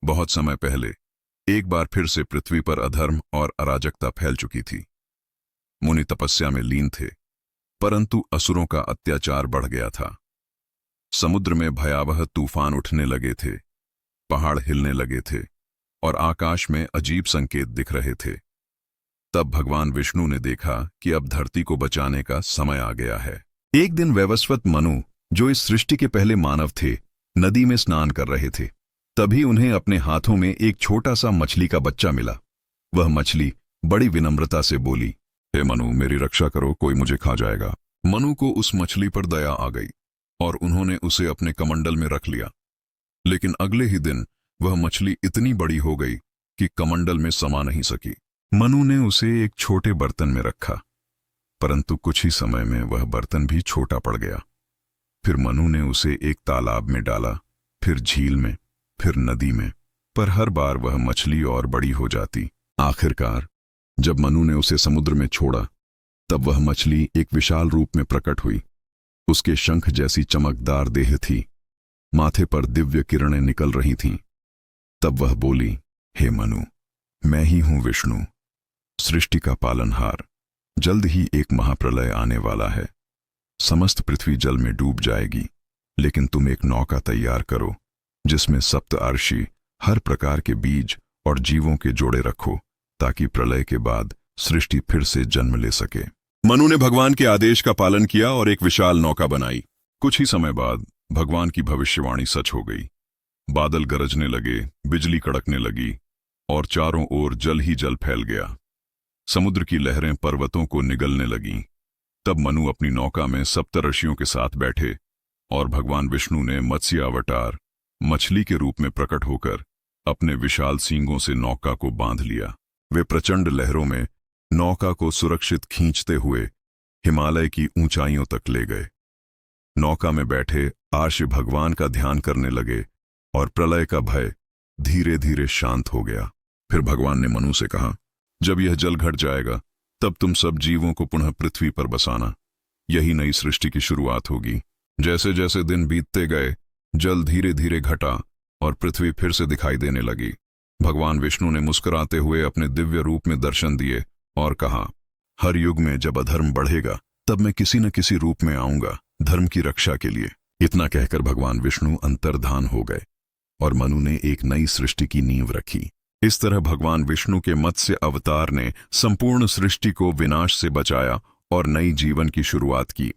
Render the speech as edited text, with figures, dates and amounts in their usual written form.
बहुत समय पहले एक बार फिर से पृथ्वी पर अधर्म और अराजकता फैल चुकी थी। मुनि तपस्या में लीन थे, परंतु असुरों का अत्याचार बढ़ गया था। समुद्र में भयावह तूफान उठने लगे थे, पहाड़ हिलने लगे थे और आकाश में अजीब संकेत दिख रहे थे। तब भगवान विष्णु ने देखा कि अब धरती को बचाने का समय आ गया है। एक दिन वैवस्वत मनु, जो इस सृष्टि के पहले मानव थे, नदी में स्नान कर रहे थे। तभी उन्हें अपने हाथों में एक छोटा सा मछली का बच्चा मिला। वह मछली बड़ी विनम्रता से बोली, हे मनु, मेरी रक्षा करो, कोई मुझे खा जाएगा। मनु को उस मछली पर दया आ गई और उन्होंने उसे अपने कमंडल में रख लिया। लेकिन अगले ही दिन वह मछली इतनी बड़ी हो गई कि कमंडल में समा नहीं सकी। मनु ने उसे एक छोटे बर्तन में रखा, परंतु कुछ ही समय में वह बर्तन भी छोटा पड़ गया। फिर मनु ने उसे एक तालाब में डाला, फिर झील में, फिर नदी में, पर हर बार वह मछली और बड़ी हो जाती। आखिरकार जब मनु ने उसे समुद्र में छोड़ा, तब वह मछली एक विशाल रूप में प्रकट हुई। उसके शंख जैसी चमकदार देह थी, माथे पर दिव्य किरणें निकल रही थीं। तब वह बोली, हे मनु, मैं ही हूं विष्णु, सृष्टि का पालनहार। जल्द ही एक महाप्रलय आने वाला है। समस्त पृथ्वी जल में डूब जाएगी, लेकिन तुम एक नौका तैयार करो जिसमें सप्त अर्षि, हर प्रकार के बीज और जीवों के जोड़े रखो, ताकि प्रलय के बाद सृष्टि फिर से जन्म ले सके। मनु ने भगवान के आदेश का पालन किया और एक विशाल नौका बनाई। कुछ ही समय बाद भगवान की भविष्यवाणी सच हो गई। बादल गरजने लगे, बिजली कड़कने लगी और चारों ओर जल ही जल फैल गया। समुद्र की लहरें पर्वतों को निगलने लगीं। तब मनु अपनी नौका में सप्तर्षियों के साथ बैठे और भगवान विष्णु ने मत्स्य अवतार, मछली के रूप में प्रकट होकर अपने विशाल सींगों से नौका को बांध लिया। वे प्रचंड लहरों में नौका को सुरक्षित खींचते हुए हिमालय की ऊंचाइयों तक ले गए। नौका में बैठे आर्ष भगवान का ध्यान करने लगे और प्रलय का भय धीरे धीरे शांत हो गया। फिर भगवान ने मनु से कहा, जब यह जल घट जाएगा, तब तुम सब जीवों को पुनः पृथ्वी पर बसाना। यही नई सृष्टि की शुरुआत होगी। जैसे जैसे दिन बीतते गए, जल धीरे धीरे घटा और पृथ्वी फिर से दिखाई देने लगी। भगवान विष्णु ने मुस्कुराते हुए अपने दिव्य रूप में दर्शन दिए और कहा, हर युग में जब अधर्म बढ़ेगा, तब मैं किसी न किसी रूप में आऊंगा, धर्म की रक्षा के लिए। इतना कहकर भगवान विष्णु अंतर्धान हो गए और मनु ने एक नई सृष्टि की नींव रखी। इस तरह भगवान विष्णु के मत्स्य अवतार ने संपूर्ण सृष्टि को विनाश से बचाया और नई जीवन की शुरुआत की।